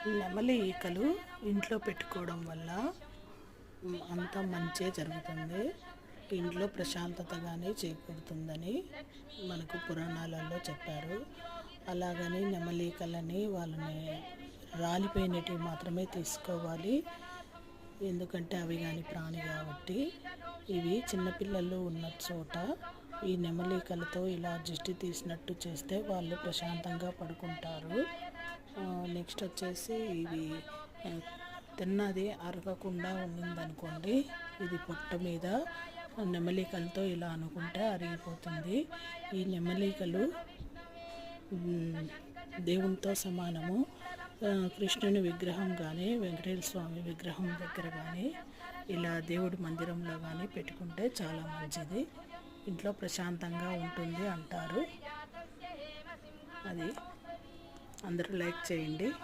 నెమలి ఈకలు ఇంట్లో పెట్టుకోవడం వల్ల అంతా మంచే జరుగుతుంది. ఇంట్లో ప్రశాంతత కానీ చేకూరుతుందని మనకు పురాణాలలో చెప్పారు. అలాగని నెమలికలని వాళ్ళని రాలిపోయినవి మాత్రమే తీసుకోవాలి. ఎందుకంటే అవి కానీ ప్రాణి కాబట్టి. ఇవి చిన్నపిల్లలు ఉన్న చోట ఈ నెమలికలతో ఇలా దిష్టి తీసినట్టు చేస్తే వాళ్ళు ప్రశాంతంగా పడుకుంటారు. నెక్స్ట్ వచ్చేసి ఇవి తిన్నది అరగకుండా ఉండిందనుకోండి, ఇది పొట్ట మీద నెమలికలతో ఇలా అనుకుంటే అరిగిపోతుంది. ఈ నెమలికలు దేవునితో సమానము. కృష్ణుని విగ్రహం కానీ వెంకటేశ్వర స్వామి విగ్రహం దగ్గర కానీ ఇలా దేవుడి మందిరంలో కానీ పెట్టుకుంటే చాలా మంచిది. ఇంట్లో ప్రశాంతంగా ఉంటుంది అంటారు. అది అందరూ లైక్ చేయండి.